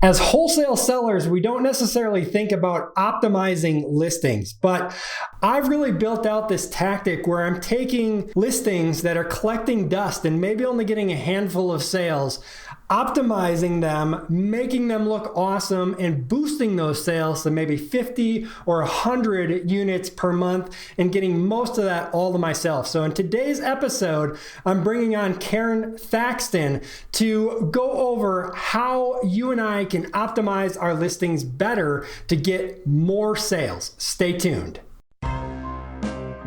As wholesale sellers, we don't necessarily think about optimizing listings, but I've really built out this tactic where I'm taking listings that are collecting dust and maybe only getting a handful of sales, optimizing them, making them look awesome, and boosting those sales to maybe 50 or 100 units per month and getting most of that all to myself. So in today's episode, I'm bringing on Karon Thackston to go over how you and I can optimize our listings better to get more sales. Stay tuned.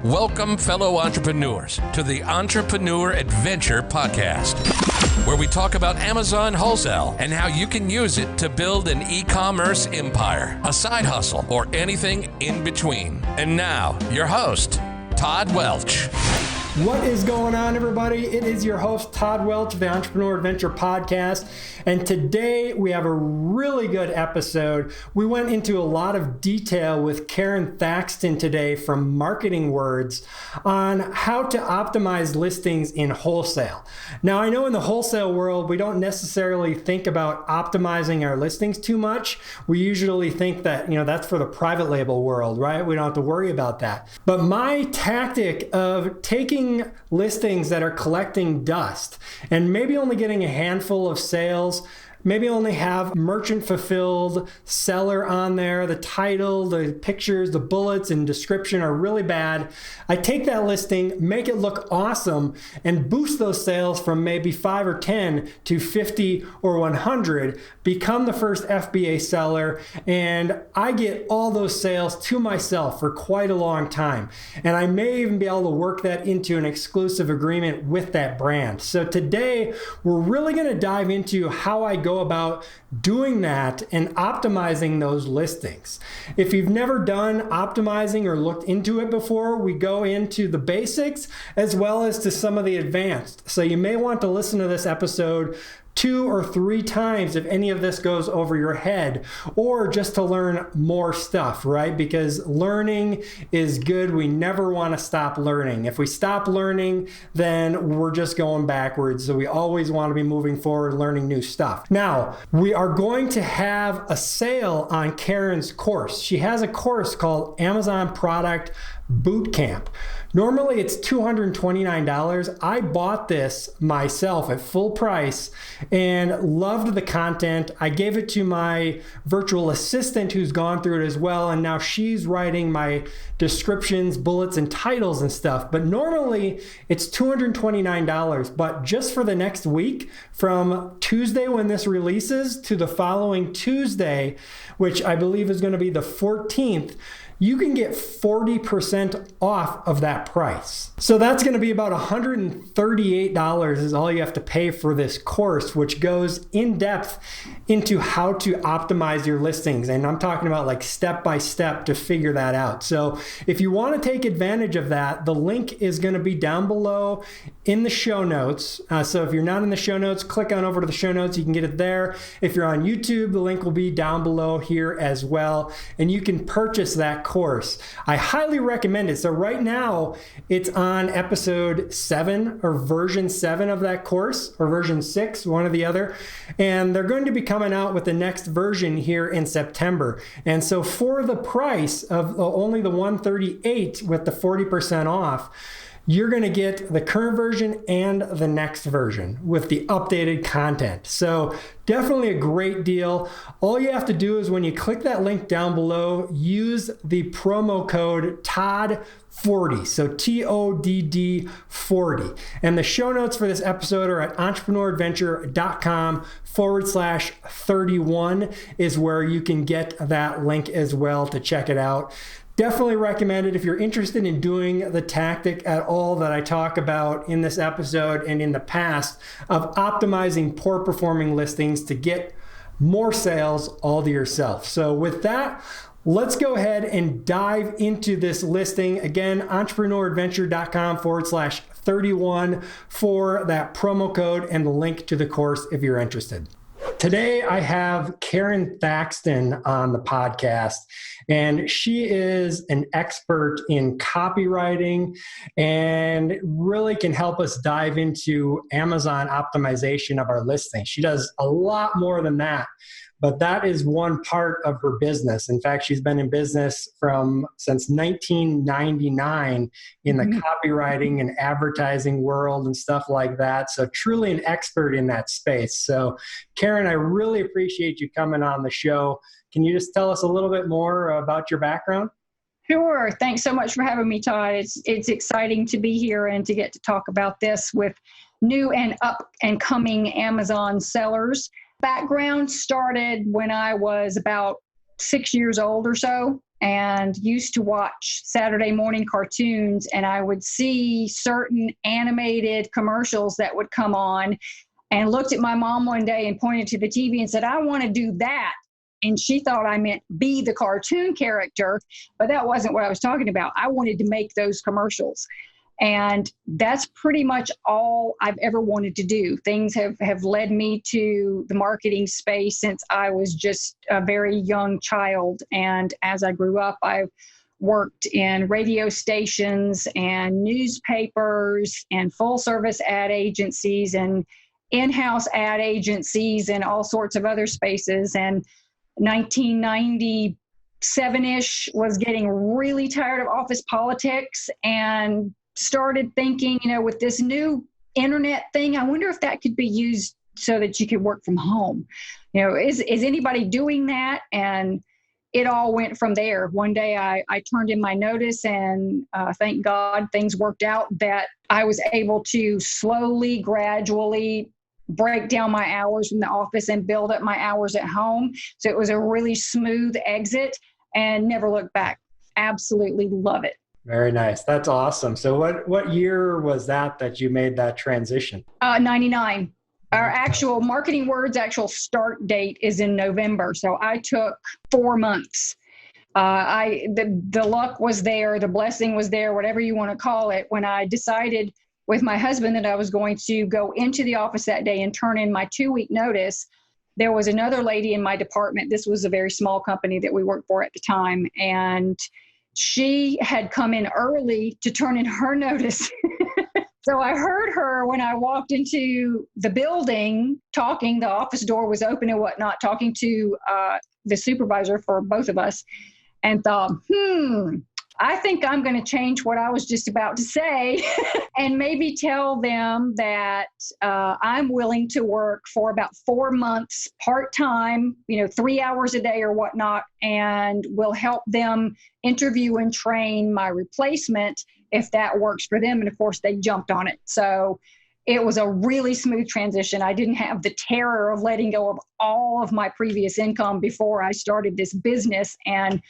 Welcome, fellow entrepreneurs, to the Entrepreneur Adventure Podcast, where we talk about Amazon Wholesale and how you can use it to build an e-commerce empire, a side hustle, or anything in between. And now, your host, Todd Welch. What is going on, everybody? It is your host, Todd Welch of the Entrepreneur Adventure Podcast. And today we have a really good episode. We went into a lot of detail with Karon Thackston today from Marketing Words on how to optimize listings in wholesale. Now, I know in the wholesale world, we don't necessarily think about optimizing our listings too much. We usually think that, that's for the private label world, right? We don't have to worry about that. But my tactic of taking listings that are collecting dust and maybe only getting a handful of sales, maybe only have merchant fulfilled seller on there, the title, the pictures, the bullets and description are really bad. I take that listing, make it look awesome, and boost those sales from maybe 5 or 10 to 50 or 100, become the first FBA seller, and I get all those sales to myself for quite a long time. And I may even be able to work that into an exclusive agreement with that brand. So today, we're really going to dive into how I go about doing that and optimizing those listings. If you've never done optimizing or looked into it before, we go into the basics as well as to some of the advanced. So you may want to listen to this episode 2 or 3 times if any of this goes over your head, or just to learn more stuff, right? Because learning is good. We never want to stop learning. If we stop learning, then we're just going backwards. So we always want to be moving forward, learning new stuff. Now, we are going to have a sale on Karon's course. She has a course called Amazon Product Bootcamp. Normally it's $229. I bought this myself at full price and loved the content. I gave it to my virtual assistant who's gone through it as well, and now she's writing my descriptions, bullets, and titles and stuff. But normally it's $229, but just for the next week, from Tuesday when this releases to the following Tuesday, which I believe is going to be the 14th, you can get 40% off of that price. So that's going to be about $138 is all you have to pay for this course, which goes in depth into how to optimize your listings. And I'm talking about like step by step to figure that out. So if you want to take advantage of that, the link is going to be down below in the show notes. So if you're not in the show notes, click on over to the show notes. You can get it there. If you're on YouTube, the link will be down below here as well. And you can purchase that course. I highly recommend it. So right now it's on episode 7 or version 7 of that course, or version 6, one or the other. And they're going to be coming out with the next version here in September. And so for the price of only the $138 with the 40% off, you're going to get the current version and the next version with the updated content. So definitely a great deal. All you have to do is when you click that link down below, use the promo code TODD40. So TODD 40. And the show notes for this episode are at entrepreneuradventure.com/31 is where you can get that link as well to check it out. Definitely recommend it if you're interested in doing the tactic at all that I talk about in this episode and in the past of optimizing poor performing listings to get more sales all to yourself. So with that, let's go ahead and dive into this listing. Again, entrepreneuradventure.com/31 for that promo code and the link to the course if you're interested. Today, I have Karon Thackston on the podcast, and she is an expert in copywriting and really can help us dive into Amazon optimization of our listings. She does a lot more than that, but that is one part of her business. In fact, she's been in business since 1999 in the copywriting and advertising world and stuff like that. So truly an expert in that space. So Karon, I really appreciate you coming on the show. Can you just tell us a little bit more about your background? Sure. Thanks so much for having me, Todd. It's exciting to be here and to get to talk about this with new and up and coming Amazon sellers. Background started when I was about 6 years old or so, and used to watch Saturday morning cartoons, and I would see certain animated commercials that would come on, and looked at my mom one day and pointed to the TV and said, "I want to do that." And she thought I meant be the cartoon character, but that wasn't what I was talking about. I wanted to make those commercials. And that's pretty much all I've ever wanted to do. Things have led me to the marketing space since I was just a very young child. And as I grew up, I worked in radio stations and newspapers and full service ad agencies and in-house ad agencies and all sorts of other spaces. And 1997-ish was getting really tired of office politics and started thinking, with this new internet thing, I wonder if that could be used so that you could work from home. Is anybody doing that? And it all went from there. One day I turned in my notice, and thank God things worked out that I was able to slowly, gradually break down my hours from the office and build up my hours at home. So it was a really smooth exit and never looked back. Absolutely love it. Very nice. That's awesome. So what year was that you made that transition? 99. Our actual Marketing Word's actual start date is in November. So I took 4 months. The luck was there, the blessing was there, whatever you want to call it, when I decided with my husband that I was going to go into the office that day and turn in my 2-week notice. There was another lady in my department. This was a very small company that we worked for at the time. And she had come in early to turn in her notice. So I heard her when I walked into the building talking. The office door was open and whatnot, talking to the supervisor for both of us, and thought, I think I'm going to change what I was just about to say and maybe tell them that I'm willing to work for about 4 months part-time, 3 hours a day or whatnot, and will help them interview and train my replacement if that works for them. And of course, they jumped on it. So it was a really smooth transition. I didn't have the terror of letting go of all of my previous income before I started this business. And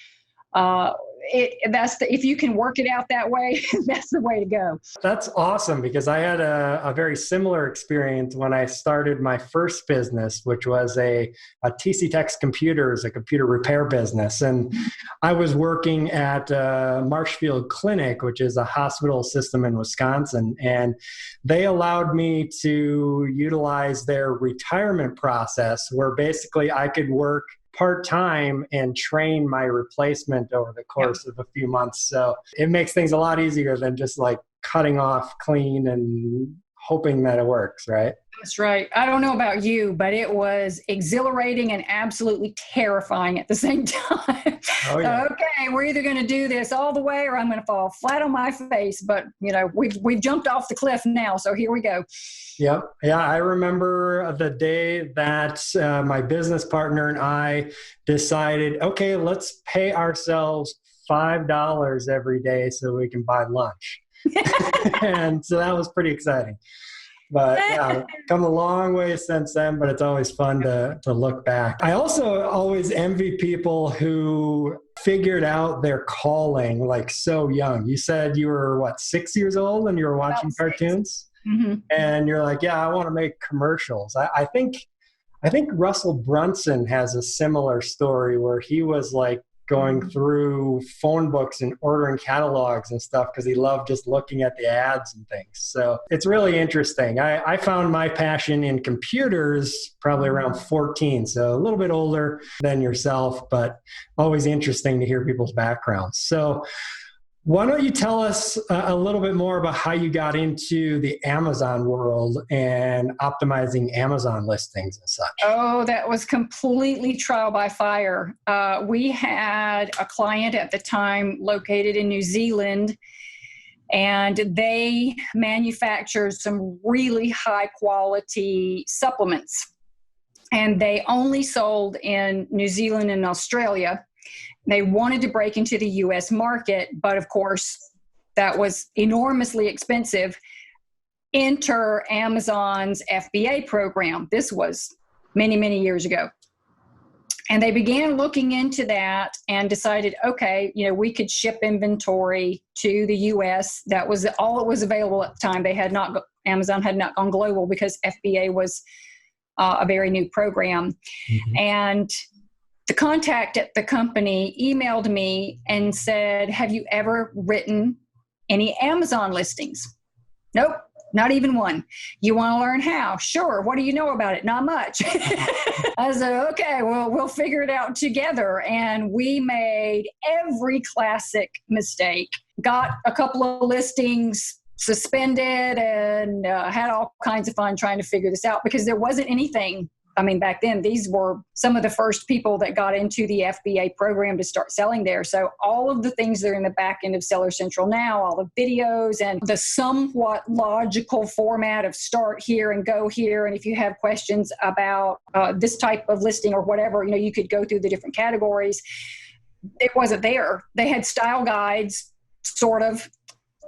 if you can work it out that way, that's the way to go. That's awesome, because I had a very similar experience when I started my first business, which was a TC Tech's Computers, a computer repair business. And I was working at Marshfield Clinic, which is a hospital system in Wisconsin. And they allowed me to utilize their retirement process, where basically I could work part-time and train my replacement over the course of a few months. So it makes things a lot easier than just like cutting off clean and hoping that it works, right? That's right. I don't know about you, but it was exhilarating and absolutely terrifying at the same time. Oh, yeah. Okay, we're either going to do this all the way or I'm going to fall flat on my face. But, we've jumped off the cliff now, so here we go. Yep. Yeah, I remember the day that my business partner and I decided, okay, let's pay ourselves $5 every day so we can buy lunch. And so that was pretty exciting. But yeah, come a long way since then, but it's always fun to look back. I also always envy people who figured out their calling like so young. You said you were, 6 years old and you were watching cartoons? Mm-hmm. And you're like, yeah, I want to make commercials. I think Russell Brunson has a similar story where he was like going through phone books and ordering catalogs and stuff because he loved just looking at the ads and things. So it's really interesting. I found my passion in computers probably around 14, so a little bit older than yourself, but always interesting to hear people's backgrounds. So Why don't you tell us a little bit more about how you got into the Amazon world and optimizing Amazon listings and such? Oh, that was completely trial by fire. We had a client at the time located in New Zealand, and they manufactured some really high quality supplements. And they only sold in New Zealand and Australia. They wanted to break into the US market, but of course, that was enormously expensive. Enter Amazon's FBA program. This was many, many years ago. And they began looking into that and decided, okay, we could ship inventory to the US. That was all that was available at the time. Amazon had not gone global because FBA was a very new program. Mm-hmm. And the contact at the company emailed me and said, have you ever written any Amazon listings? Nope, not even one. You want to learn how? Sure. What do you know about it? Not much. I said, okay, well, we'll figure it out together. And we made every classic mistake, got a couple of listings suspended, and had all kinds of fun trying to figure this out because there wasn't anything. Back then, these were some of the first people that got into the FBA program to start selling there. So all of the things that are in the back end of Seller Central now, all the videos and the somewhat logical format of start here and go here. And if you have questions about this type of listing or whatever, you could go through the different categories. It wasn't there. They had style guides, sort of,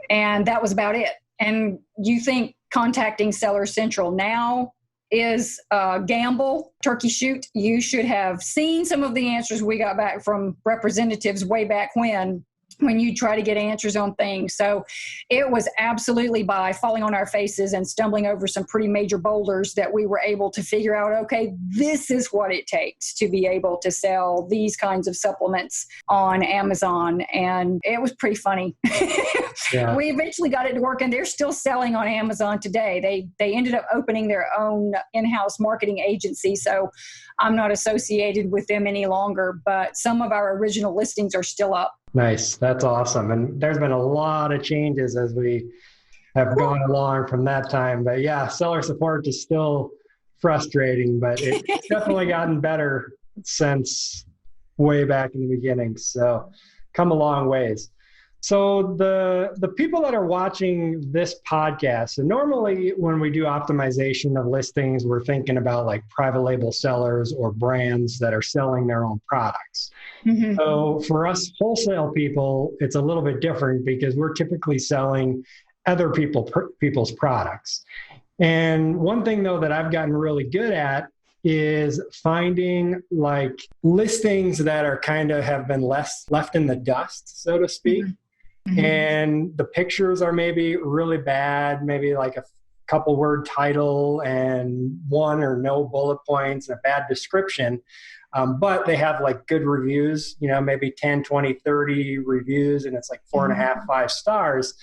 and that was about it. And you think contacting Seller Central now is a gamble, turkey shoot. You should have seen some of the answers we got back from representatives way back when you try to get answers on things. So it was absolutely by falling on our faces and stumbling over some pretty major boulders that we were able to figure out, okay, this is what it takes to be able to sell these kinds of supplements on Amazon. And it was pretty funny. Yeah. We eventually got it to work, and they're still selling on Amazon today. They ended up opening their own in-house marketing agency, so I'm not associated with them any longer, but some of our original listings are still up. Nice. That's awesome. And there's been a lot of changes as we have gone along from that time. But yeah, seller support is still frustrating, but it's definitely gotten better since way back in the beginning. So come a long ways. So the people that are watching this podcast, and normally when we do optimization of listings, we're thinking about like private label sellers or brands that are selling their own products. Mm-hmm. So for us wholesale people, it's a little bit different because we're typically selling other people's products. And one thing though that I've gotten really good at is finding like listings that are kind of have been left in the dust, so to speak. Mm-hmm. Mm-hmm. And the pictures are maybe really bad, maybe like a couple word title and one or no bullet points and a bad description. But they have like good reviews, maybe 10, 20, 30 reviews, and it's like 4.5, 5 stars.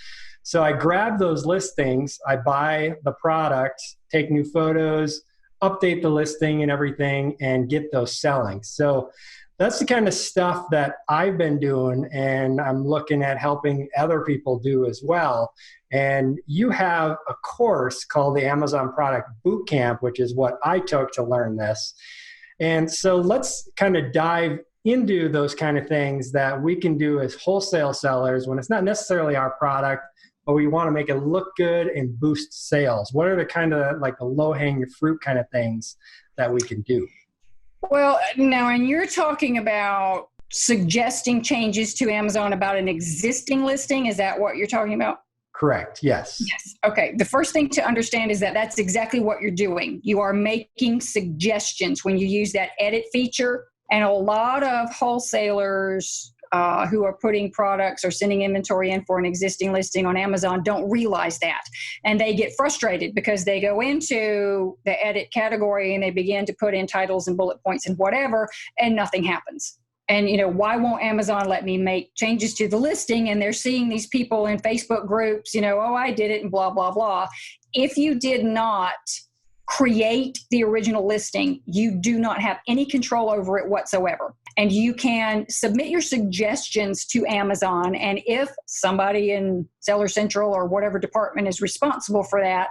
So I grab those listings, I buy the product, take new photos, update the listing and everything, and get those selling. So that's the kind of stuff that I've been doing, and I'm looking at helping other people do as well. And you have a course called the Amazon Product Bootcamp, which is what I took to learn this. And so let's kind of dive into those kind of things that we can do as wholesale sellers when it's not necessarily our product, but we want to make it look good and boost sales. What are the kind of like the low-hanging fruit kind of things that we can do? Well, now, and you're talking about suggesting changes to Amazon about an existing listing. Is that what you're talking about? Correct. Yes. Yes. Okay. The first thing to understand is that that's exactly what you're doing. You are making suggestions when you use that edit feature. And a lot of wholesalers who are putting products or sending inventory in for an existing listing on Amazon don't realize that. And they get frustrated because they go into the edit category and they begin to put in titles and bullet points and whatever, and nothing happens. And, why won't Amazon let me make changes to the listing? And they're seeing these people in Facebook groups, oh, I did it and blah, blah, blah. If you did not create the original listing, you do not have any control over it whatsoever. And you can submit your suggestions to Amazon. And if somebody in Seller Central or whatever department is responsible for that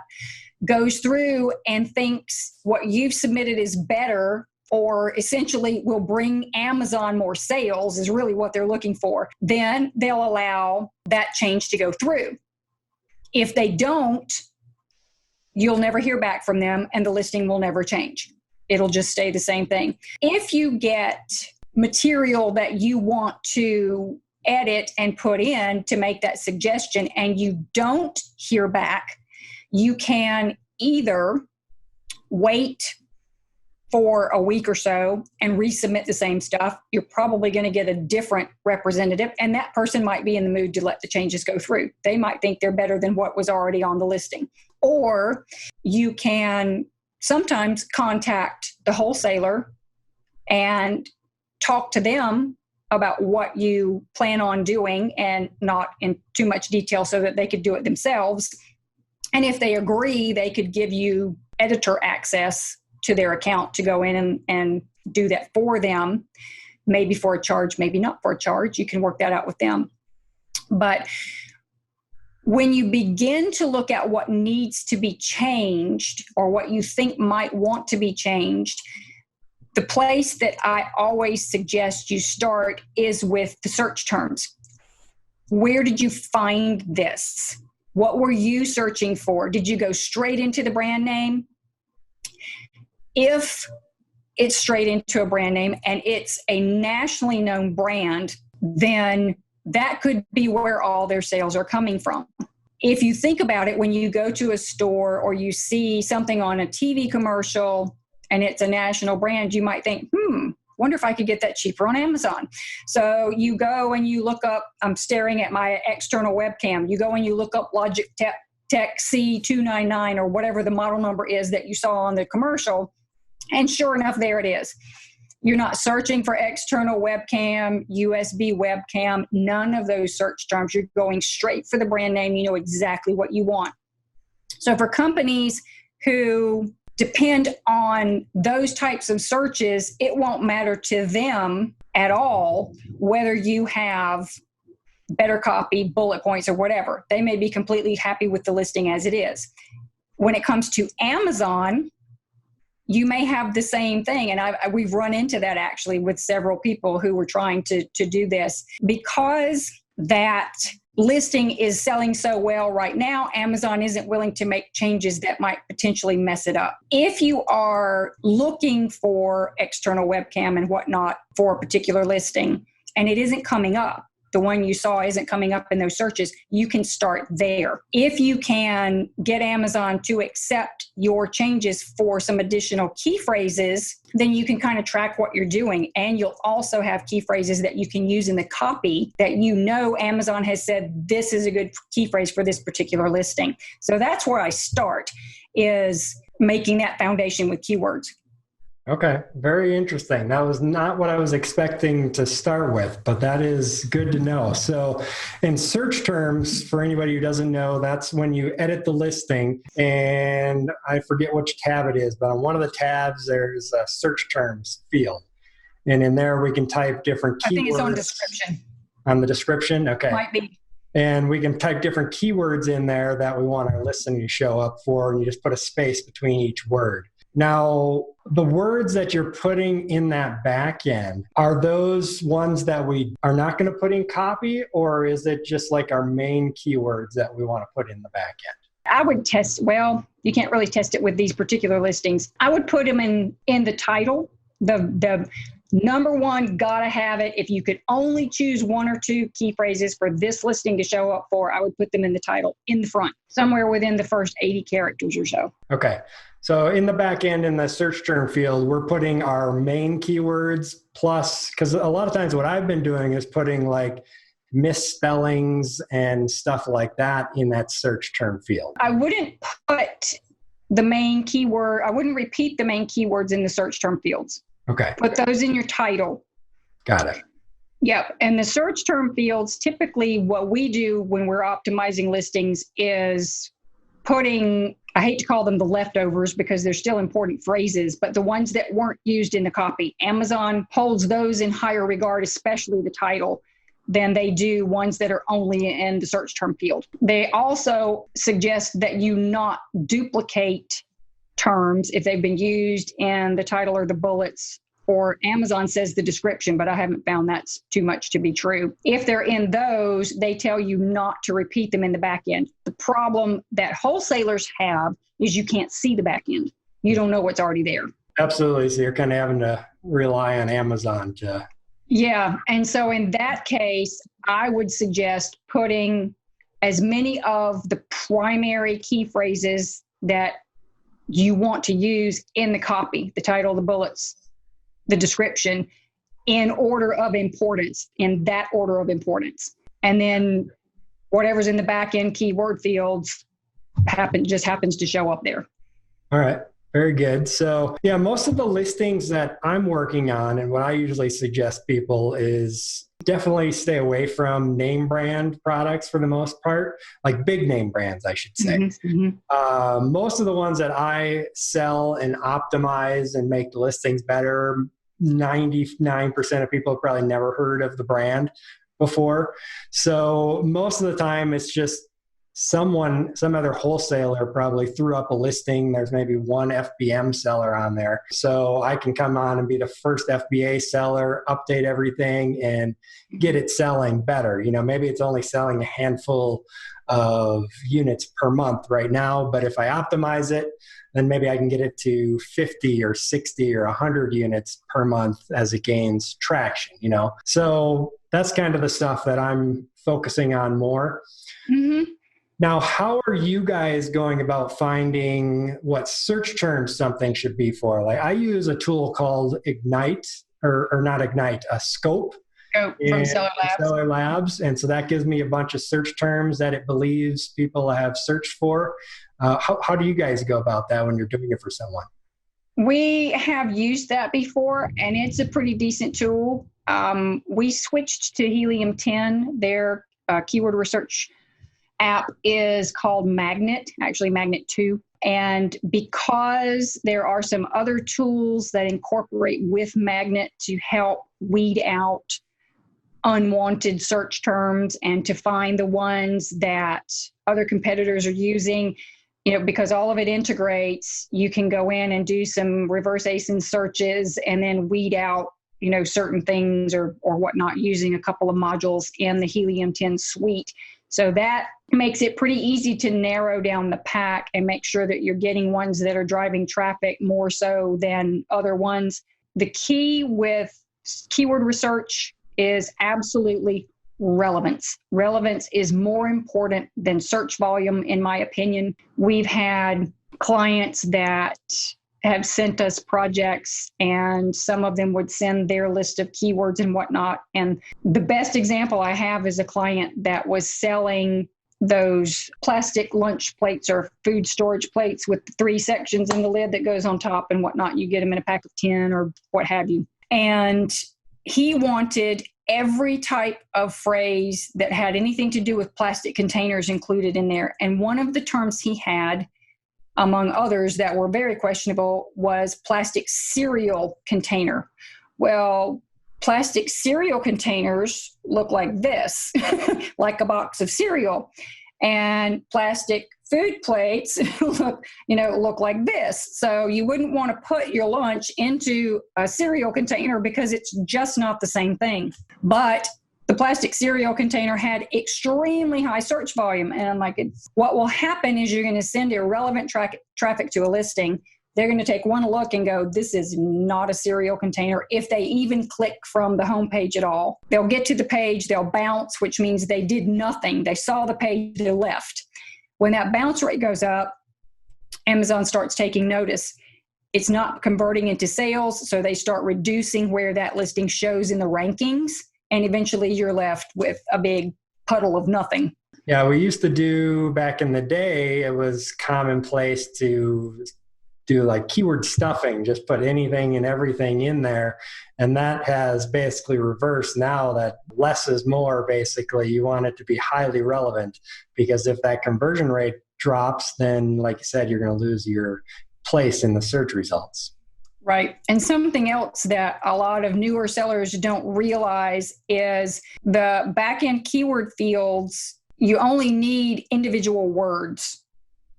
goes through and thinks what you've submitted is better, or essentially will bring Amazon more sales, is really what they're looking for, then they'll allow that change to go through. If they don't, you'll never hear back from them and the listing will never change. It'll just stay the same thing. If you get material that you want to edit and put in to make that suggestion and you don't hear back, you can either wait for a week or so and resubmit the same stuff. You're probably going to get a different representative, and that person might be in the mood to let the changes go through. They might think they're better than what was already on the listing. Or you can sometimes contact the wholesaler and talk to them about what you plan on doing, and not in too much detail so that they could do it themselves. And if they agree, they could give you editor access to their account to go in and do that for them, maybe for a charge, maybe not for a charge. You can work that out with them. But when you begin to look at what needs to be changed or what you think might want to be changed, the place that I always suggest you start is with the search terms. Where did you find this? What were you searching for? Did you go straight into the brand name? If it's straight into a brand name and it's a nationally known brand, then that could be where all their sales are coming from. If you think about it, when you go to a store or you see something on a TV commercial and it's a national brand, you might think, wonder if I could get that cheaper on Amazon. So you go and you look up, I'm staring at my external webcam. You go and you look up Logitech C299 or whatever the model number is that you saw on the commercial. And sure enough, there it is. You're not searching for external webcam, USB webcam, none of those search terms. You're going straight for the brand name. You know exactly what you want. So for companies who depend on those types of searches, it won't matter to them at all whether you have better copy, bullet points, or whatever. They may be completely happy with the listing as it is. When it comes to Amazon, you may have the same thing. And we've run into that actually with several people who were trying to do this. Because that listing is selling so well right now, Amazon isn't willing to make changes that might potentially mess it up. If you are looking for external webcam and whatnot for a particular listing and it isn't coming up, the one you saw isn't coming up in those searches, you can start there. If you can get Amazon to accept your changes for some additional key phrases, then you can kind of track what you're doing. And you'll also have key phrases that you can use in the copy that you know Amazon has said, this is a good key phrase for this particular listing. So that's where I start, is making that foundation with keywords. Okay, very interesting. That was not what I was expecting to start with, but that is good to know. So in search terms, for anybody who doesn't know, that's when you edit the listing, and I forget which tab it is, but on one of the tabs, there's a search terms field. And in there, we can type different keywords. I think it's on description. On the description? Okay. Might be. And we can type different keywords in there that we want our listing to show up for, and you just put a space between each word. Now, the words that you're putting in that back end, are those ones that we are not going to put in copy, or is it just like our main keywords that we want to put in the back end? I would test, well, you can't really test it with these particular listings. I would put them in the title, the number one, gotta have it. If you could only choose one or two key phrases for this listing to show up for, I would put them in the title, in the front, somewhere within the first 80 characters or so. Okay. So in the back end, in the search term field, we're putting our main keywords plus, because a lot of times what I've been doing is putting like misspellings and stuff like that in that search term field. I wouldn't put the main keyword, I wouldn't repeat the main keywords in the search term fields. Okay. Put those in your title. Got it. Yep. And the search term fields, typically what we do when we're optimizing listings is putting I hate to call them the leftovers because they're still important phrases, but the ones that weren't used in the copy. Amazon holds those in higher regard, especially the title, than they do ones that are only in the search term field. They also suggest that you not duplicate terms if they've been used in the title or the bullets, or Amazon says the description, but I haven't found that's too much to be true. If they're in those, they tell you not to repeat them in the back end. The problem that wholesalers have is you can't see the back end. You don't know what's already there. Absolutely. So you're kind of having to rely on Amazon to... Yeah. And so in that case, I would suggest putting as many of the primary key phrases that you want to use in the copy, the title, the bullets, the description, in order of importance, in that order of importance. And then whatever's in the back end keyword fields just happens to show up there. All right. Very good. So yeah, most of the listings that I'm working on, and what I usually suggest people is definitely stay away from name brand products for the most part, like big name brands, I should say. Mm-hmm. Most of the ones that I sell and optimize and make the listings better, 99% of people have probably never heard of the brand before. So most of the time it's just some other wholesaler probably threw up a listing. There's maybe one FBM seller on there. So I can come on and be the first FBA seller, update everything and get it selling better. Maybe it's only selling a handful of units per month right now, but if I optimize it, then maybe I can get it to 50 or 60 or 100 units per month as it gains traction, So that's kind of the stuff that I'm focusing on more. Mm-hmm. Now, how are you guys going about finding what search terms something should be for? Like I use a tool called Ignite, or not Ignite, a Scope. From Seller Labs. And so that gives me a bunch of search terms that it believes people have searched for. How do you guys go about that when you're doing it for someone? We have used that before, and it's a pretty decent tool. We switched to Helium 10. Their keyword research app is called Magnet, actually Magnet 2. And because there are some other tools that incorporate with Magnet to help weed out unwanted search terms and to find the ones that other competitors are using, because all of it integrates, you can go in and do some reverse ASIN searches and then weed out, certain things or whatnot using a couple of modules in the Helium 10 suite. So that makes it pretty easy to narrow down the pack and make sure that you're getting ones that are driving traffic more so than other ones. The key with keyword research is absolutely relevance. Relevance is more important than search volume, in my opinion. We've had clients that have sent us projects, and some of them would send their list of keywords and whatnot. And the best example I have is a client that was selling those plastic lunch plates or food storage plates with 3 sections in the lid that goes on top and whatnot. You get them in a pack of 10 or what have you. And he wanted every type of phrase that had anything to do with plastic containers included in there. And one of the terms he had, among others that were very questionable, was plastic cereal container. Well, plastic cereal containers look like this, like a box of cereal. And plastic food plates look like this. So you wouldn't want to put your lunch into a cereal container because it's just not the same thing. But the plastic cereal container had extremely high search volume. And I'm like, what will happen is you're going to send irrelevant traffic to a listing. They're going to take one look and go, this is not a cereal container. If they even click from the homepage at all, they'll get to the page, they'll bounce, which means they did nothing. They saw the page, they left. When that bounce rate goes up, Amazon starts taking notice. It's not converting into sales, so they start reducing where that listing shows in the rankings, and eventually you're left with a big puddle of nothing. Yeah, we used to do back in the day, it was commonplace to do like keyword stuffing, just put anything and everything in there. And that has basically reversed now, that less is more. Basically, you want it to be highly relevant, because if that conversion rate drops, then like you said, you're going to lose your place in the search results. Right. And something else that a lot of newer sellers don't realize is the back-end keyword fields, you only need individual words,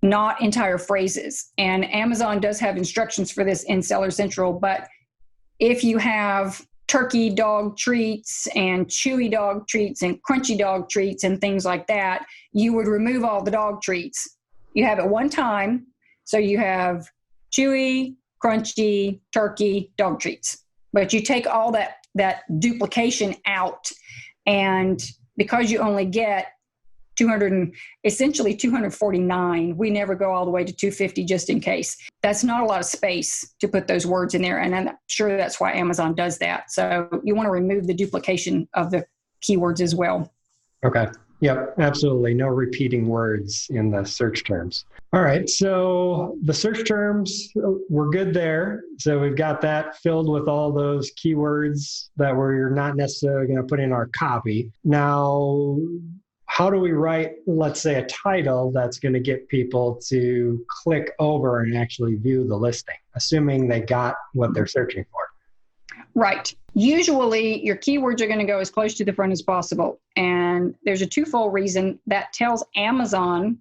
not entire phrases. And Amazon does have instructions for this in Seller Central, but if you have turkey dog treats and chewy dog treats and crunchy dog treats and things like that, you would remove all the dog treats. You have it one time, so you have chewy, crunchy, turkey, dog treats. But you take all that duplication out, and because you only get 249, we never go all the way to 250 just in case. That's not a lot of space to put those words in there, and I'm sure that's why Amazon does that. So you want to remove the duplication of the keywords as well. Okay. Yep, absolutely. No repeating words in the search terms. All right. So the search terms, we're good there. So we've got that filled with all those keywords that we're not necessarily going to put in our copy. Now, how do we write, let's say, a title that's going to get people to click over and actually view the listing, assuming they got what they're searching for? Right. Usually your keywords are going to go as close to the front as possible. And there's a twofold reason that tells Amazon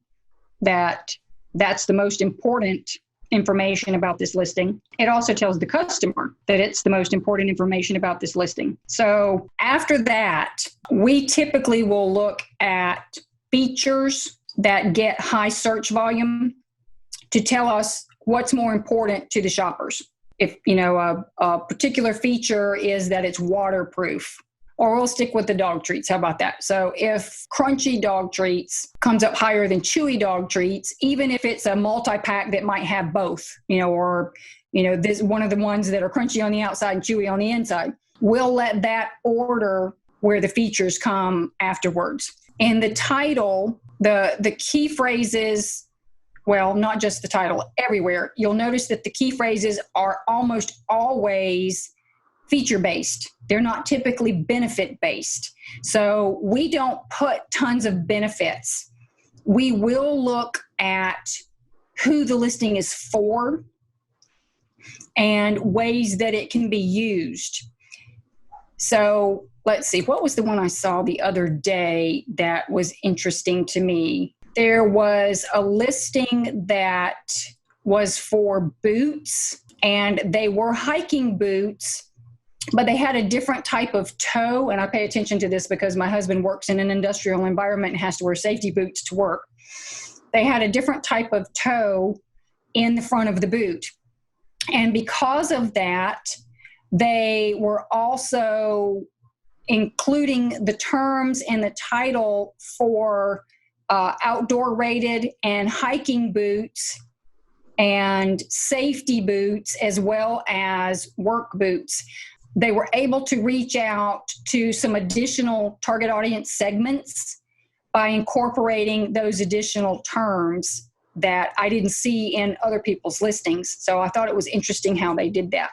that that's the most important information about this listing. It also tells the customer that it's the most important information about this listing. So after that, we typically will look at features that get high search volume to tell us what's more important to the shoppers. If, a particular feature is that it's waterproof, or we'll stick with the dog treats. How about that? So if crunchy dog treats comes up higher than chewy dog treats, even if it's a multi-pack that might have both, this one of the ones that are crunchy on the outside and chewy on the inside, we'll let that order where the features come afterwards. In the title, the key phrases, well, not just the title, everywhere, you'll notice that the key phrases are almost always feature-based. They're not typically benefit-based. So we don't put tons of benefits. We will look at who the listing is for and ways that it can be used. So let's see, what was the one I saw the other day that was interesting to me? There was a listing that was for boots, and they were hiking boots, but they had a different type of toe. And I pay attention to this because my husband works in an industrial environment and has to wear safety boots to work. They had a different type of toe in the front of the boot. And because of that, they were also including the terms in the title for outdoor rated and hiking boots and safety boots, as well as work boots. They were able to reach out to some additional target audience segments by incorporating those additional terms that I didn't see in other people's listings. So I thought it was interesting how they did that.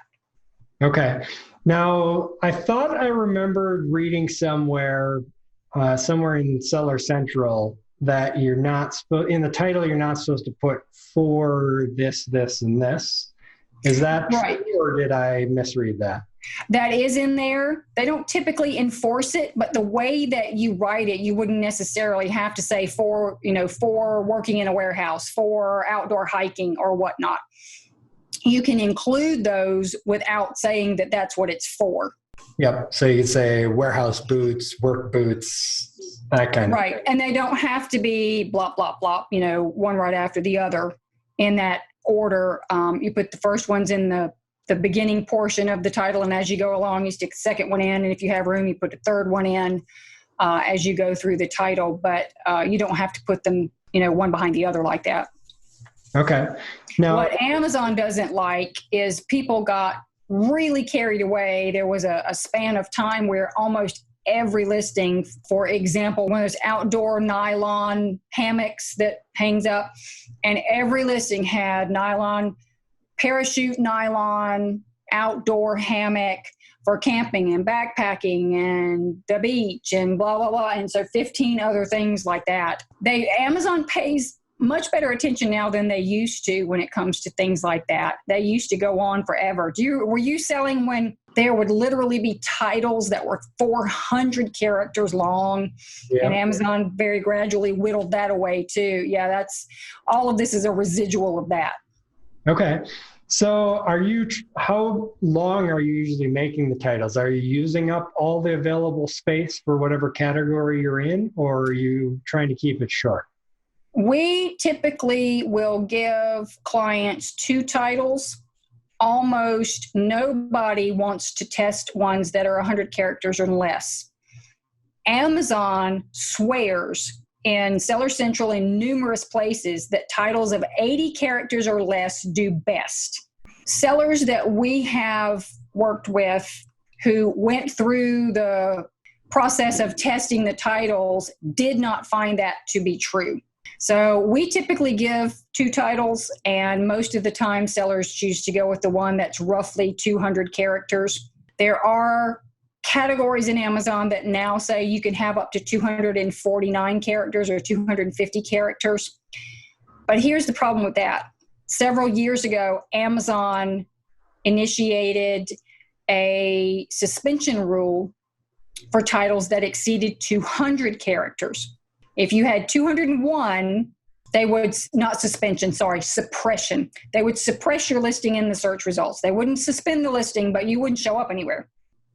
Okay. Now, I thought I remembered reading somewhere in Seller Central that you're not in the title, you're not supposed to put for this, this, and this. Is that right? True, or did I misread that? That is in there. They don't typically enforce it, but the way that you write it, you wouldn't necessarily have to say for working in a warehouse, for outdoor hiking or whatnot. You can include those without saying that that's what it's for. Yep. So you could say warehouse boots, work boots, that kind of right. And they don't have to be blah, blah, blah, one right after the other in that order. You put the first ones in the beginning portion of the title, and as you go along, you stick the second one in, and if you have room, you put the third one in as you go through the title, but you don't have to put them, one behind the other like that. Okay. Now, what Amazon doesn't like is people got really carried away. There was a span of time where almost every listing, for example, one of those outdoor nylon hammocks that hangs up, and every listing had nylon, parachute nylon, outdoor hammock for camping and backpacking and the beach and blah, blah, blah. And so 15 other things like that. Amazon pays much better attention now than they used to when it comes to things like that. They used to go on forever. Were you selling when there would literally be titles that were 400 characters long? Yeah. And Amazon very gradually whittled that away too. Yeah, all of this is a residual of that. Okay. So how long are you usually making the titles? Are you using up all the available space for whatever category you're in, or are you trying to keep it short? We typically will give clients 2 titles. Almost nobody wants to test ones that are 100 characters or less. Amazon swears in Seller Central in numerous places that titles of 80 characters or less do best. Sellers that we have worked with who went through the process of testing the titles did not find that to be true. So we typically give 2 titles, and most of the time sellers choose to go with the one that's roughly 200 characters. There are categories in Amazon that now say you can have up to 249 characters or 250 characters. But here's the problem with that. Several years ago, Amazon initiated a suspension rule for titles that exceeded 200 characters. If you had 201, they would, not suspension, sorry, suppression. They would suppress your listing in the search results. They wouldn't suspend the listing, but you wouldn't show up anywhere.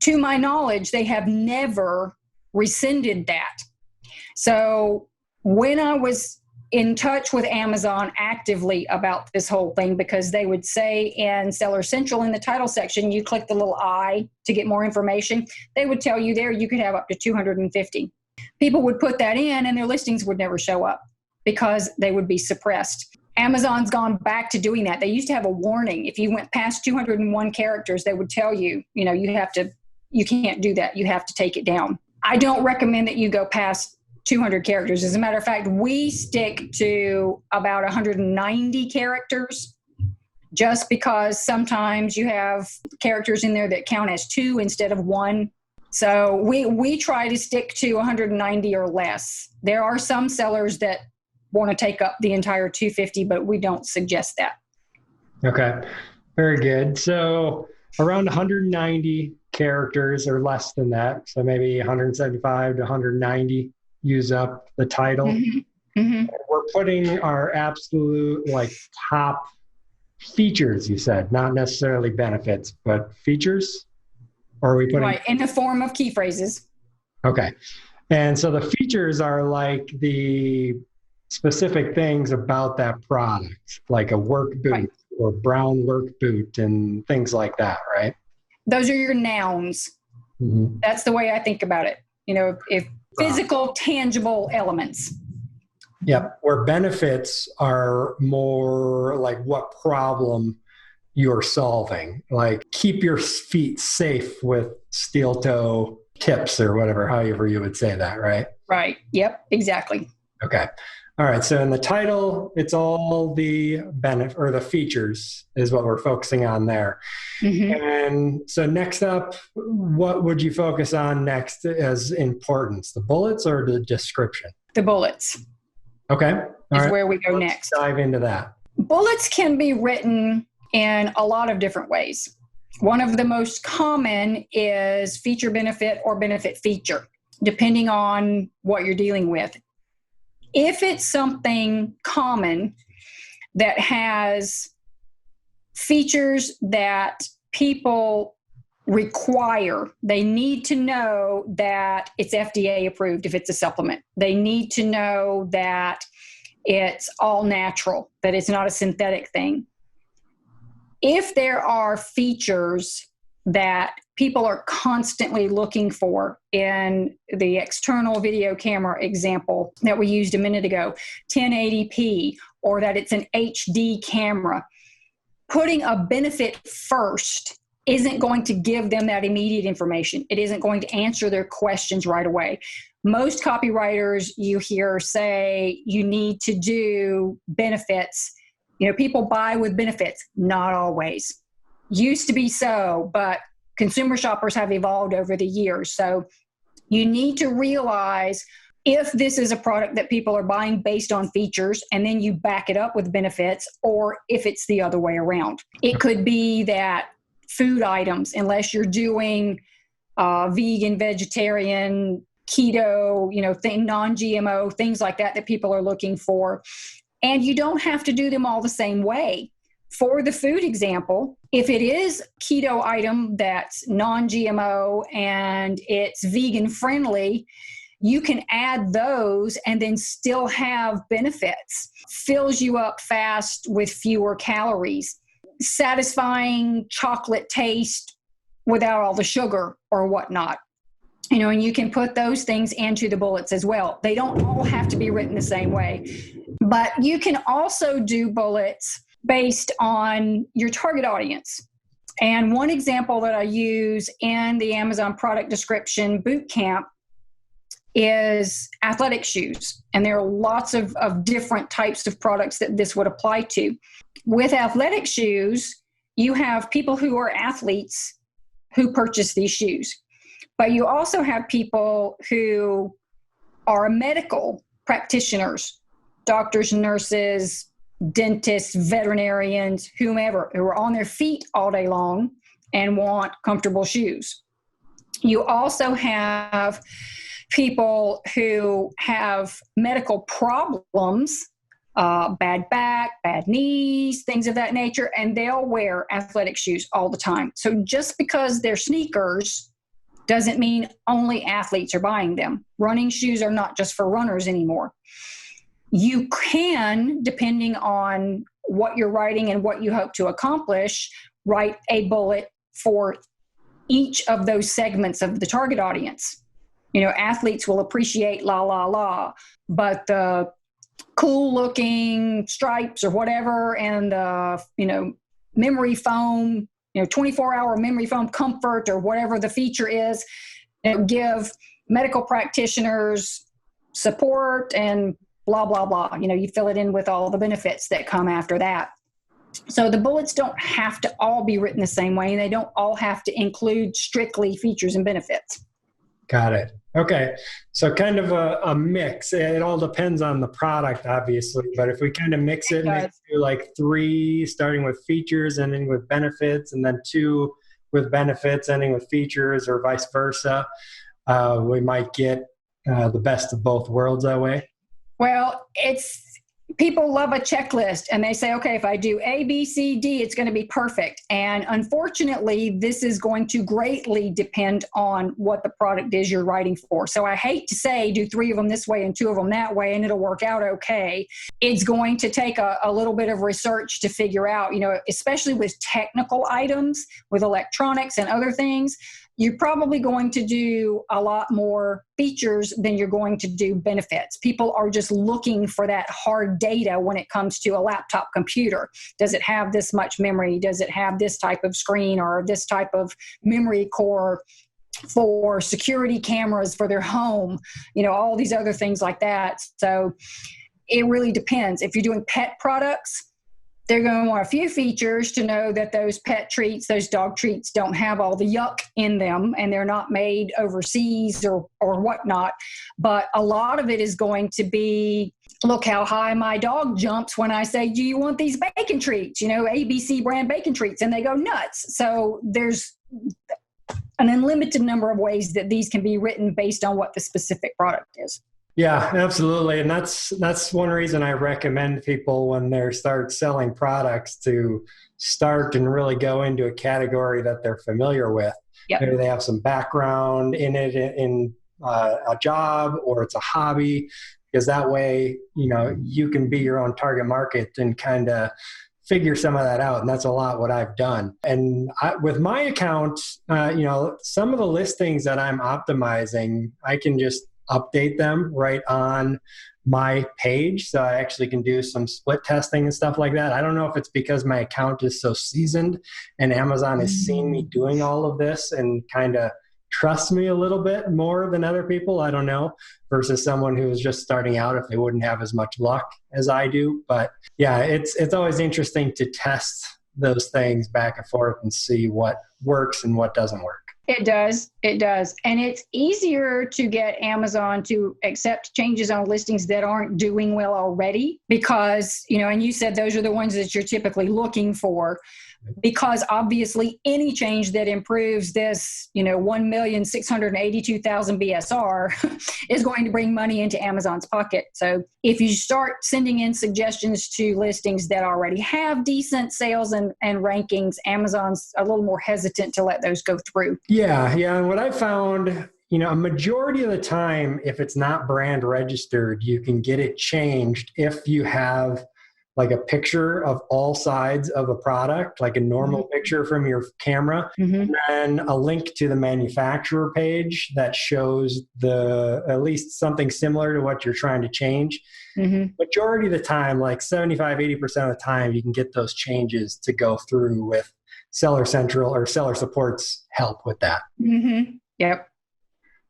To my knowledge, they have never rescinded that. So when I was in touch with Amazon actively about this whole thing, because they would say in Seller Central in the title section, you click the little I to get more information, they would tell you there you could have up to 250. People would put that in and their listings would never show up because they would be suppressed. Amazon's gone back to doing that. They used to have a warning. If you went past 201 characters, they would tell you, you can't do that. You have to take it down. I don't recommend that you go past 200 characters. As a matter of fact, we stick to about 190 characters just because sometimes you have characters in there that count as 2 instead of 1. So we try to stick to 190 or less. There are some sellers that want to take up the entire 250, but we don't suggest that. Okay, very good. So around 190 characters or less than that. So maybe 175 to 190 use up the title. Mm-hmm. Mm-hmm. We're putting our absolute top features, you said, not necessarily benefits, but features. Or are we putting right in the form of key phrases? Okay. And so the features are like the specific things about that product, like a work boot right. or brown work boot and things like that, right? Those are your nouns. Mm-hmm. That's the way I think about it. If physical, tangible elements. Yep. Where benefits are more like what problem you're solving, like keep your feet safe with steel toe tips or whatever, however you would say that, right? Right. Yep. Exactly. Okay. All right. So in the title, it's all the benefit or the features is what we're focusing on there. Mm-hmm. And so next up, what would you focus on next as importance, the bullets or the description? The bullets. Okay. All right. Where we go next. Dive into that. Bullets can be written in a lot of different ways. One of the most common is feature benefit or benefit feature, depending on what you're dealing with. If it's something common that has features that people require, they need to know that it's FDA approved if it's a supplement. They need to know that it's all natural, that it's not a synthetic thing. If there are features that people are constantly looking for in the external video camera example that we used a minute ago, 1080p, or that it's an HD camera, putting a benefit first isn't going to give them that immediate information. It isn't going to answer their questions right away. Most copywriters you hear say you need to do benefits. People buy with benefits. Not always. Used to be so, but consumer shoppers have evolved over the years. So you need to realize if this is a product that people are buying based on features and then you back it up with benefits, or if it's the other way around. It could be that food items, unless you're doing vegan, vegetarian, keto, non-GMO, things like that people are looking for. And you don't have to do them all the same way. For the food example, if it is keto item that's non-GMO and it's vegan friendly, you can add those and then still have benefits. Fills you up fast with fewer calories. Satisfying chocolate taste without all the sugar or whatnot. And you can put those things into the bullets as well. They don't all have to be written the same way. But you can also do bullets based on your target audience. And one example that I use in the Amazon product description bootcamp is athletic shoes. And there are lots of different types of products that this would apply to. With athletic shoes, you have people who are athletes who purchase these shoes. But you also have people who are medical practitioners, doctors, nurses, dentists, veterinarians, whomever, who are on their feet all day long and want comfortable shoes. You also have people who have medical problems, bad back, bad knees, things of that nature, and they'll wear athletic shoes all the time. So just because they're sneakers doesn't mean only athletes are buying them. Running shoes are not just for runners anymore. You can, depending on what you're writing and what you hope to accomplish, write a bullet for each of those segments of the target audience. Athletes will appreciate la, la, la, but the cool looking stripes or whatever, and memory foam, 24-hour memory foam comfort or whatever the feature is, give medical practitioners support and blah, blah, blah. You fill it in with all the benefits that come after that. So the bullets don't have to all be written the same way, and they don't all have to include strictly features and benefits. Got it. Okay. So kind of a mix. It all depends on the product, obviously, but if we kind of mix it, maybe do like 3 starting with features, ending with benefits, and then 2 with benefits, ending with features, or vice versa, we might get the best of both worlds that way. Well, people love a checklist, and they say, okay, if I do A, B, C, D, it's going to be perfect. And unfortunately, this is going to greatly depend on what the product is you're writing for. So I hate to say do 3 of them this way and 2 of them that way, and it'll work out okay. It's going to take a little bit of research to figure out, especially with technical items, with electronics and other things. You're probably going to do a lot more features than you're going to do benefits. People are just looking for that hard data when it comes to a laptop computer. Does it have this much memory? Does it have this type of screen or this type of memory core for security cameras for their home? All these other things like that. So it really depends. If you're doing pet products, they're going to want a few features to know that those pet treats, those dog treats, don't have all the yuck in them, and they're not made overseas or whatnot. But a lot of it is going to be, look how high my dog jumps when I say, do you want these bacon treats? ABC brand bacon treats, and they go nuts. So there's an unlimited number of ways that these can be written based on what the specific product is. Yeah, absolutely. And that's one reason I recommend people when they start selling products to start and really go into a category that they're familiar with. Yep. Maybe they have some background in it, in a job, or it's a hobby, because that way, you can be your own target market and kind of figure some of that out. And that's a lot what I've done. And with my account, some of the listings that I'm optimizing, I can just update them right on my page. So I actually can do some split testing and stuff like that. I don't know if it's because my account is so seasoned and Amazon has seen me doing all of this and kind of trusts me a little bit more than other people. I don't know, versus someone who is just starting out, if they wouldn't have as much luck as I do. But yeah, it's always interesting to test those things back and forth and see what works and what doesn't work. It does. It does. And it's easier to get Amazon to accept changes on listings that aren't doing well already because, and you said those are the ones that you're typically looking for. Because obviously any change that improves this, 1,682,000 BSR is going to bring money into Amazon's pocket. So if you start sending in suggestions to listings that already have decent sales and rankings, Amazon's a little more hesitant to let those go through. Yeah. And what I found, a majority of the time, if it's not brand registered, you can get it changed if you have like a picture of all sides of a product, like a normal picture from your camera, and then a link to the manufacturer page that shows at least something similar to what you're trying to change. Majority of the time, like 75, 80% of the time, you can get those changes to go through with Seller Central or Seller Support's help with that. Yep.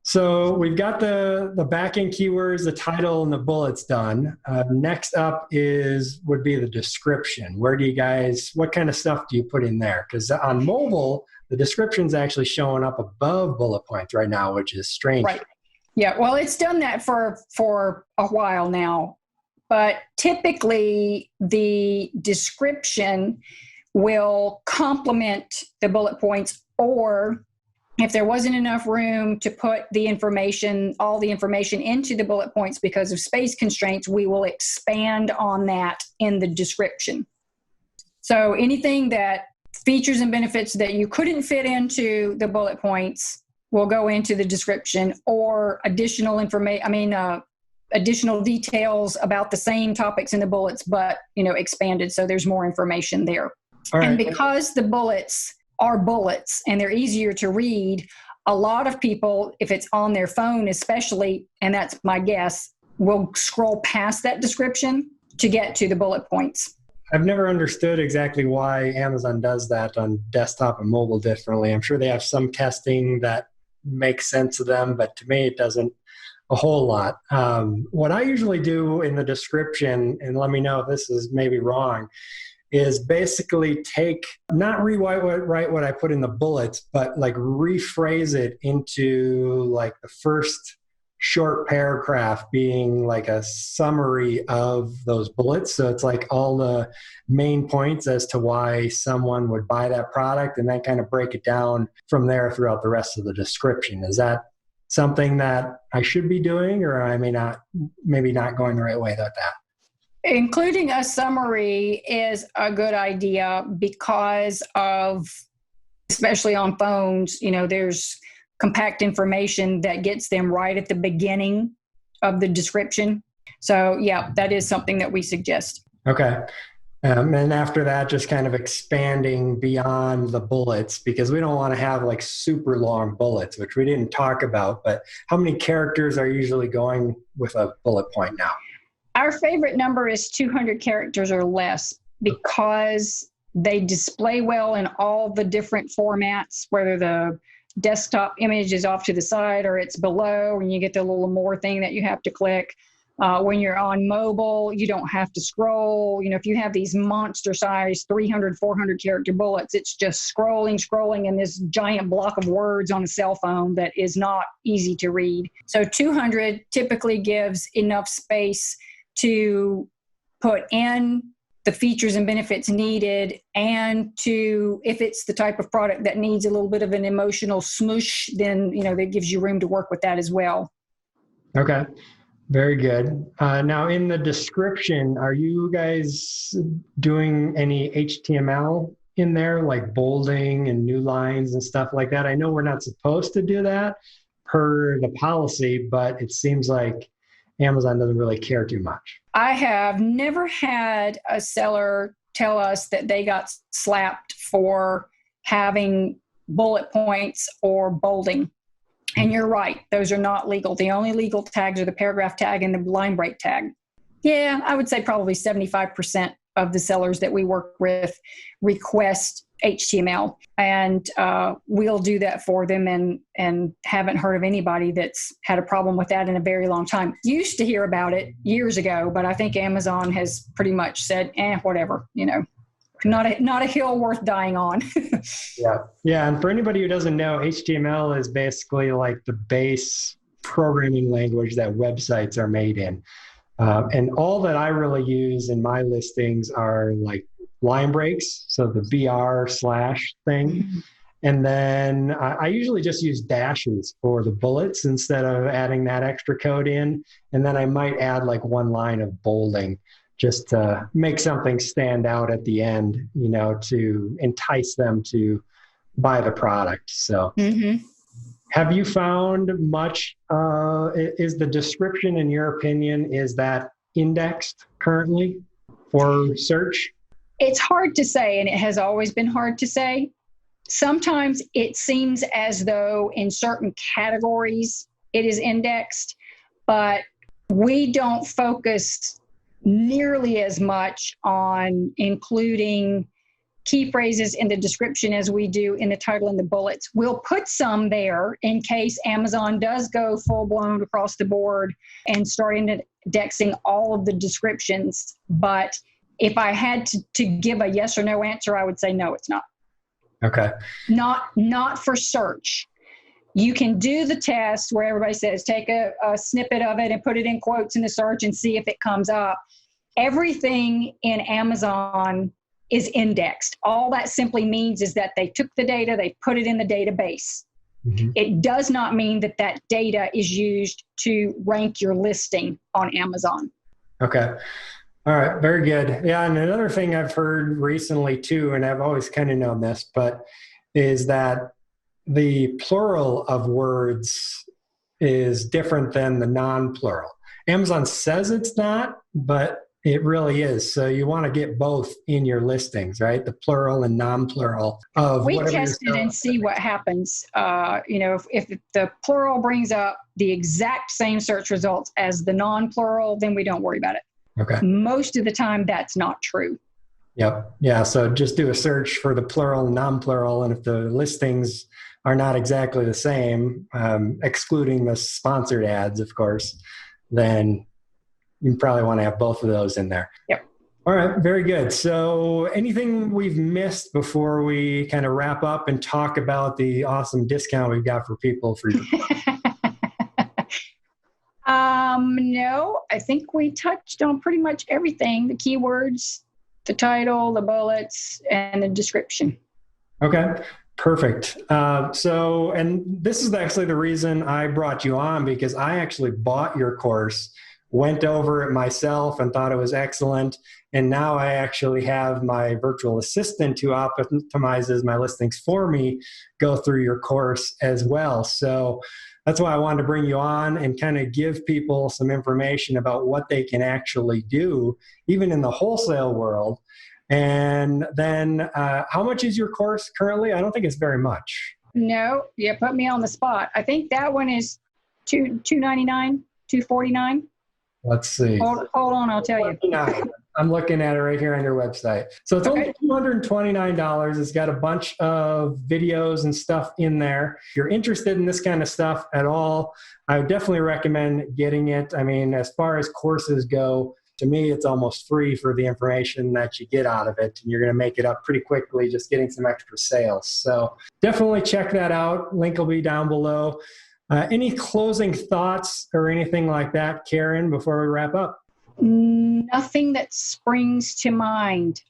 So we've got the back-end keywords, the title, and the bullets done. Next up would be the description. What kind of stuff do you put in there? Because on mobile, the description's actually showing up above bullet points right now, which is strange. Right. Yeah. Well, it's done that for a while now, but typically the description will complement the bullet points, or if there wasn't enough room to put all the information into the bullet points because of space constraints, we will expand on that in the description. So anything that features and benefits that you couldn't fit into the bullet points will go into the description, or additional additional details about the same topics in the bullets, but, expanded. So there's more information there. All right. And because the bullets are bullets and they're easier to read, a lot of people, if it's on their phone especially, and that's my guess, will scroll past that description to get to the bullet points. I've never understood exactly why Amazon does that on desktop and mobile differently. I'm sure they have some testing that makes sense to them, but to me it doesn't a whole lot. What I usually do in the description, and let me know if this is maybe wrong, is basically not rewrite what I put in the bullets, but like rephrase it into like the first short paragraph being like a summary of those bullets. So it's like all the main points as to why someone would buy that product, and then kind of break it down from there throughout the rest of the description. Is that something that I should be doing, or I maybe not going the right way with that? Including a summary is a good idea because of, especially on phones, there's compact information that gets them right at the beginning of the description. So yeah, that is something that we suggest. Okay. And after that, just kind of expanding beyond the bullets, because we don't want to have like super long bullets, which we didn't talk about, but how many characters are usually going with a bullet point now? Our favorite number is 200 characters or less because they display well in all the different formats, whether the desktop image is off to the side or it's below and you get the little more thing that you have to click. When you're on mobile, you don't have to scroll. If you have these monster size 300, 400 character bullets, it's just scrolling in this giant block of words on a cell phone that is not easy to read. So 200 typically gives enough space to put in the features and benefits needed, and to, if it's the type of product that needs a little bit of an emotional smoosh, then, that gives you room to work with that as well. Okay. Very good. Now in the description, are you guys doing any HTML in there, like bolding and new lines and stuff like that? I know we're not supposed to do that per the policy, but it seems like Amazon doesn't really care too much. I have never had a seller tell us that they got slapped for having bullet points or bolding. And you're right, those are not legal. The only legal tags are the paragraph tag and the line break tag. Yeah, I would say probably 75% of the sellers that we work with request HTML, and we'll do that for them, and haven't heard of anybody that's had a problem with that in a very long time. Used to hear about it years ago, but I think Amazon has pretty much said, whatever, Not a hill worth dying on. Yeah. And for anybody who doesn't know, HTML is basically like the base programming language that websites are made in. And all that I really use in my listings are like line breaks. So the BR/ thing. Mm-hmm. And then I usually just use dashes for the bullets instead of adding that extra code in. And then I might add like one line of bolding just to make something stand out at the end, to entice them to buy the product. So Have you found much, is the description, in your opinion, is that indexed currently for search? It's hard to say, and it has always been hard to say. Sometimes it seems as though in certain categories it is indexed, but we don't focus nearly as much on including key phrases in the description as we do in the title and the bullets. We'll put some there in case Amazon does go full blown across the board and start indexing all of the descriptions. But if I had to give a yes or no answer, I would say no, it's not. Okay. Not for search. You can do the test where everybody says, take a snippet of it and put it in quotes in the search and see if it comes up. Everything in Amazon is indexed. All that simply means is that they took the data, they put it in the database. Mm-hmm. It does not mean that that data is used to rank your listing on Amazon. Okay. All right. Very good. Yeah. And another thing I've heard recently too, and I've always kind of known this, but is that the plural of words is different than the non-plural. Amazon says it's not, but it really is. So you want to get both in your listings, right? The plural and non-plural of we test it and see what happens. If the plural brings up the exact same search results as the non-plural, then we don't worry about it. Okay. Most of the time, that's not true. Yep. Yeah. So just do a search for the plural and non-plural. And if the listings are not exactly the same, excluding the sponsored ads, of course, then you probably want to have both of those in there. Yep. All right. Very good. So anything we've missed before we kind of wrap up and talk about the awesome discount we've got for people for No, I think we touched on pretty much everything, the keywords, the title, the bullets, and the description. Okay, perfect. And this is actually the reason I brought you on, because I actually bought your course, went over it myself and thought it was excellent. And now I actually have my virtual assistant who optimizes my listings for me go through your course as well. So that's why I wanted to bring you on and kind of give people some information about what they can actually do, even in the wholesale world. And then how much is your course currently? I don't think it's very much. No, you put me on the spot. I think that one is $299, $249. Let's see. Hold on, I'll tell you. I'm looking at it right here on your website. So it's only $229. It's got a bunch of videos and stuff in there. If you're interested in this kind of stuff at all, I would definitely recommend getting it. I mean, as far as courses go, to me, it's almost free for the information that you get out of it. And you're going to make it up pretty quickly just getting some extra sales. So definitely check that out. Link will be down below. Any closing thoughts or anything like that, Karon, before we wrap up? Nothing that springs to mind.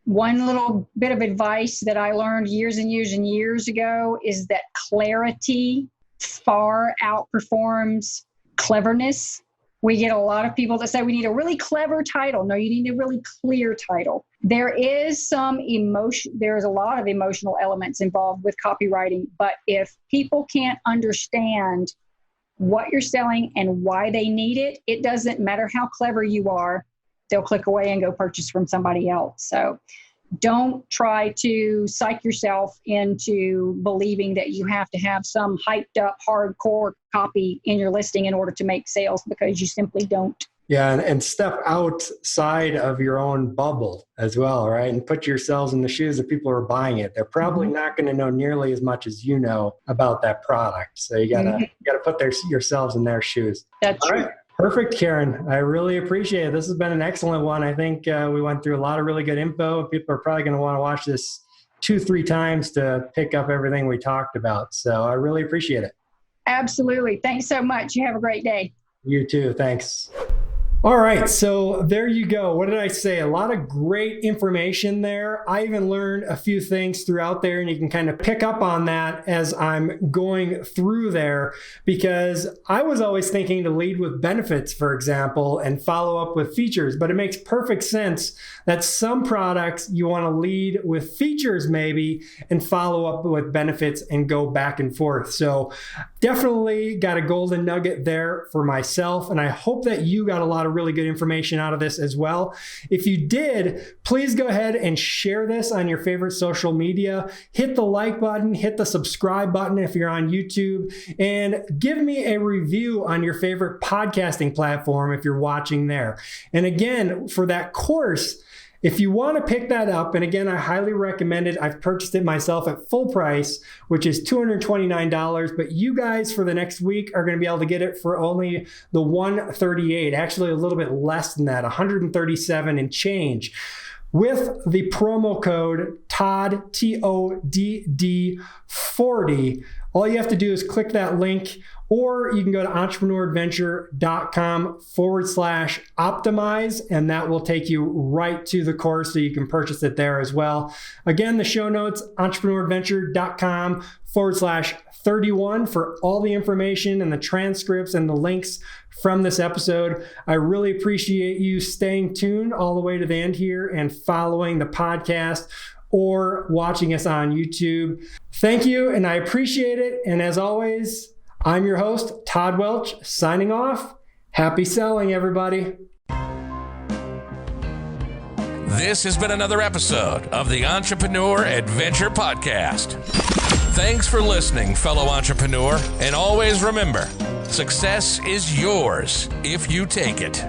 One little bit of advice that I learned years and years and years ago is that clarity far outperforms cleverness. We get a lot of people that say we need a really clever title. No, you need a really clear title. There is some emotion. There's a lot of emotional elements involved with copywriting, but if people can't understand what you're selling and why they need it, it doesn't matter how clever you are, they'll click away and go purchase from somebody else. So don't try to psych yourself into believing that you have to have some hyped up hardcore copy in your listing in order to make sales, because you simply don't. Yeah, and step outside of your own bubble as well, right? And put yourselves in the shoes of people who are buying it. They're probably not going to know nearly as much as you know about that product. So you gotta put yourselves in their shoes. That's true. Right. Perfect, Karon. I really appreciate it. This has been an excellent one. I think we went through a lot of really good info. People are probably going to want to watch this 2-3 times to pick up everything we talked about. So I really appreciate it. Absolutely. Thanks so much. You have a great day. You too. Thanks. All right, so there you go. What did I say? A lot of great information there. I even learned a few things throughout there, and you can kind of pick up on that as I'm going through there, because I was always thinking to lead with benefits, for example, and follow up with features, but it makes perfect sense that some products you want to lead with features maybe and follow up with benefits and go back and forth. So definitely got a golden nugget there for myself, and I hope that you got a lot of really good information out of this as well. If you did, please go ahead and share this on your favorite social media. Hit the like button, hit the subscribe button if you're on YouTube, and give me a review on your favorite podcasting platform if you're watching there. And again, for that course, if you want to pick that up, and again, I highly recommend it. I've purchased it myself at full price, which is $229, but you guys for the next week are going to be able to get it for only the $138, actually a little bit less than that, $137 and change. With the promo code TODD, TODD 40, all you have to do is click that link, or you can go to entrepreneuradventure.com/optimize, and that will take you right to the course so you can purchase it there as well. Again, the show notes, entrepreneuradventure.com/31 for all the information and the transcripts and the links from this episode. I really appreciate you staying tuned all the way to the end here and following the podcast or watching us on YouTube. Thank you, and I appreciate it. And as always, I'm your host, Todd Welch, signing off. Happy selling, everybody. This has been another episode of the Entrepreneur Adventure Podcast. Thanks for listening, fellow entrepreneur, and always remember, success is yours if you take it.